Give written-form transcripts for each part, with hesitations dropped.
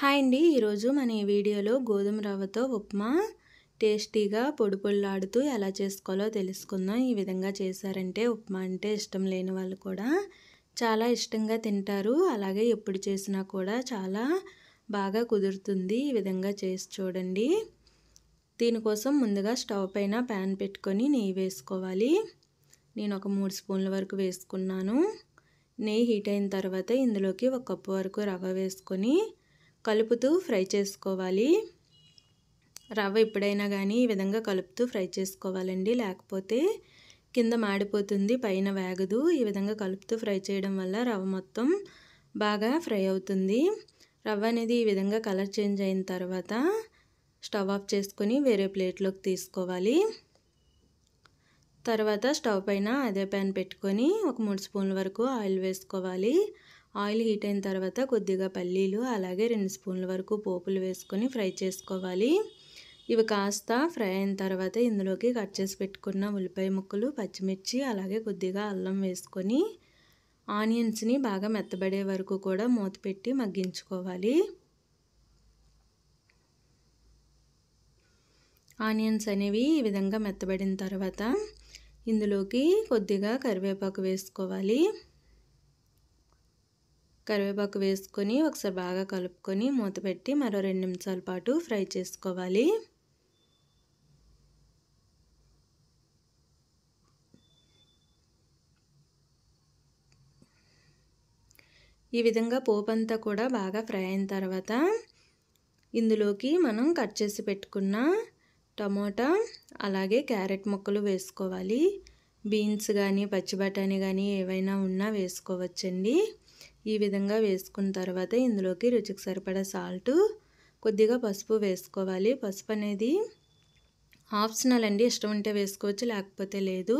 Hi అండి, ఈరోజు మన ఈ వీడియోలో గోధుమ రవ్వతో ఉప్మా టేస్టీగా పొడి పొడిలాడుతూ ఎలా చేసుకోవాలో తెలుసుకుందాం. ఈ విధంగా చేశారంటే ఉప్మా అంటే ఇష్టం లేని వాళ్ళు కూడా చాలా ఇష్టంగా తింటారు. అలాగే ఎప్పుడు చేసినా కూడా చాలా బాగా కుదురుతుంది. ఈ విధంగా చేసి చూడండి. దీనికోసం ముందుగా స్టవ్ పైన ప్యాన్ పెట్టుకొని నెయ్యి వేసుకోవాలి. నేను ఒక 3 స్పూన్ల వరకు వేసుకున్నాను. నెయ్యి హీట్ అయిన తర్వాత ఇందులోకి 1 కప్పు వరకు రవ్వ వేసుకొని కలుపుతూ ఫ్రై చేసుకోవాలి. రవ్వ ఎప్పుడైనా కానీ ఈ విధంగా కలుపుతూ ఫ్రై చేసుకోవాలండి, లేకపోతే కింద మాడిపోతుంది, పైన వేగదు. ఈ విధంగా కలుపుతూ ఫ్రై చేయడం వల్ల రవ్వ మొత్తం బాగా ఫ్రై అవుతుంది. రవ్వ అనేది ఈ విధంగా కలర్ చేంజ్ అయిన తర్వాత స్టవ్ ఆఫ్ చేసుకొని వేరే ప్లేట్లోకి తీసుకోవాలి. తర్వాత స్టవ్ పైన అదే ప్యాన్ పెట్టుకొని ఒక 3 స్పూన్ల వరకు ఆయిల్ వేసుకోవాలి. ఆయిల్ హీట్ అయిన తర్వాత కొద్దిగా పల్లీలు అలాగే 2 స్పూన్ల వరకు పోపులు వేసుకొని ఫ్రై చేసుకోవాలి. ఇవి కాస్త ఫ్రై అయిన తర్వాత ఇందులోకి కట్ చేసి పెట్టుకున్న ఉల్లిపాయ ముక్కలు, పచ్చిమిర్చి అలాగే కొద్దిగా అల్లం వేసుకొని ఆనియన్స్ని బాగా మెత్తబడే వరకు కూడా మూత పెట్టి మగ్గించుకోవాలి. ఆనియన్స్ అనేవి ఈ విధంగా మెత్తబడిన తర్వాత ఇందులోకి కొద్దిగా కరివేపాకు వేసుకోవాలి. కరివేపాకు వేసుకొని ఒకసారి బాగా కలుపుకొని మూత పెట్టి మరో 2 నిమిషాల పాటు ఫ్రై చేసుకోవాలి. ఈ విధంగా పోపు అంతా కూడా బాగా ఫ్రై అయిన తర్వాత ఇందులోకి మనం కట్ చేసి పెట్టుకున్న టమోటా అలాగే క్యారెట్ ముక్కలు వేసుకోవాలి. బీన్స్ కానీ పచ్చి బఠానీ కానీ ఏవైనా ఉన్నా వేసుకోవచ్చండి. ఈ విధంగా వేసుకున్న తర్వాత ఇందులోకి రుచికి సరిపడా సాల్ట్, కొద్దిగా పసుపు వేసుకోవాలి. పసుపు అనేది ఆప్షనల్ అండి, ఇష్టం ఉంటే వేసుకోవచ్చు లేకపోతే లేదు.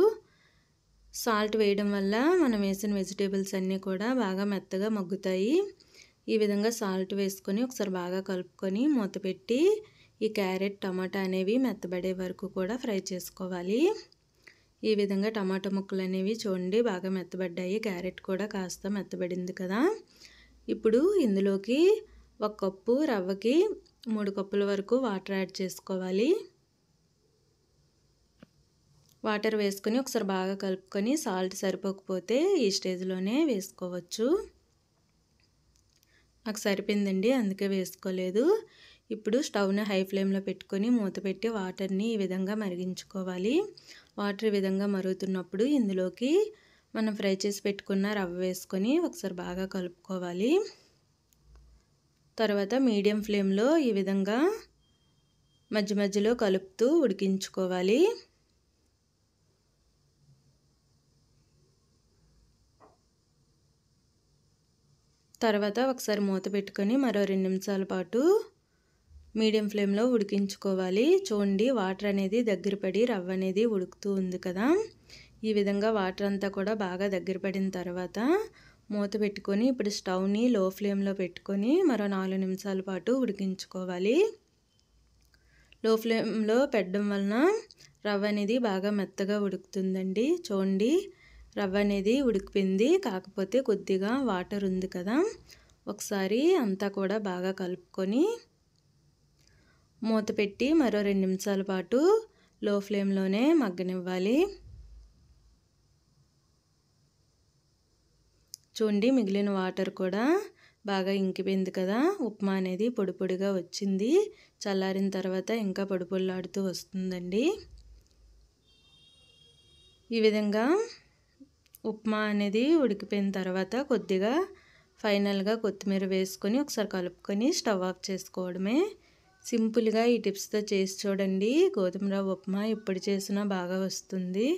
సాల్ట్ వేయడం వల్ల మనం వేసిన వెజిటేబుల్స్ అన్నీ కూడా బాగా మెత్తగా మగ్గుతాయి. ఈ విధంగా సాల్ట్ వేసుకొని ఒకసారి బాగా కలుపుకొని మూత పెట్టి ఈ క్యారెట్ టమాటా అనేవి మెత్తబడే వరకు కూడా ఫ్రై చేసుకోవాలి. ఈ విధంగా టమాటా ముక్కలు అనేవి చూడండి బాగా మెత్తబడ్డాయి. క్యారెట్ కూడా కాస్త మెత్తబడింది కదా. ఇప్పుడు ఇందులోకి 1 కప్పు రవ్వకి 3 కప్పుల వరకు వాటర్ యాడ్ చేసుకోవాలి. వాటర్ వేసుకొని ఒకసారి బాగా కలుపుకొని సాల్ట్ సరిపోకపోతే ఈ స్టేజ్లోనే వేసుకోవచ్చు. నాకు సరిపోయిందండి, అందుకే వేసుకోలేదు. ఇప్పుడు స్టవ్ని హై ఫ్లేమ్లో పెట్టుకొని మూత పెట్టి వాటర్ని ఈ విధంగా మరిగించుకోవాలి. వాటర్ ఈ విధంగా మరుగుతున్నప్పుడు ఇందులోకి మనం ఫ్రై చేసి పెట్టుకున్న రవ్వ వేసుకొని ఒకసారి బాగా కలుపుకోవాలి. తర్వాత మీడియం ఫ్లేమ్లో ఈ విధంగా మధ్య మధ్యలో కలుపుతూ ఉడికించుకోవాలి. తర్వాత ఒకసారి మూత పెట్టుకొని మరో 2 నిమిషాల పాటు మీడియం ఫ్లేమ్లో ఉడికించుకోవాలి. చూడండి వాటర్ అనేది దగ్గర పడి రవ్వ అనేది ఉడుకుతూ ఉంది కదా. ఈ విధంగా వాటర్ అంతా కూడా బాగా దగ్గర పడిన తర్వాత మూత పెట్టుకొని ఇప్పుడు స్టవ్ని లో ఫ్లేమ్లో పెట్టుకొని మరో 4 నిమిషాల పాటు ఉడికించుకోవాలి. లో ఫ్లేమ్లో పెట్టడం వలన రవ్వ అనేది బాగా మెత్తగా ఉడుకుతుందండి. చూడండి రవ్వ అనేది ఉడికిపోయింది, కాకపోతే కొద్దిగా వాటర్ ఉంది కదా. ఒకసారి అంతా కూడా బాగా కలుపుకొని మూత పెట్టి మరో 2 నిమిషాల పాటు లో ఫ్లేమ్లోనే మగ్గనివ్వాలి. చూడండి మిగిలిన వాటర్ కూడా బాగా ఇంకిపోయింది కదా. ఉప్మా అనేది పొడి పొడిగా వచ్చింది. చల్లారిన తర్వాత ఇంకా పొడి పొడిలాడుతూ వస్తుందండి. ఈ విధంగా ఉప్మా అనేది ఉడికిపోయిన తర్వాత కొద్దిగా ఫైనల్గా కొత్తిమీర వేసుకొని ఒకసారి కలుపుకొని స్టవ్ ఆఫ్ చేసుకోవడమే. సింపుల్గా ఈ టిప్స్తో చేసి చూడండి. గోధుమ రవ్వ ఉప్మా ఎప్పుడు చేసినా బాగా వస్తుంది.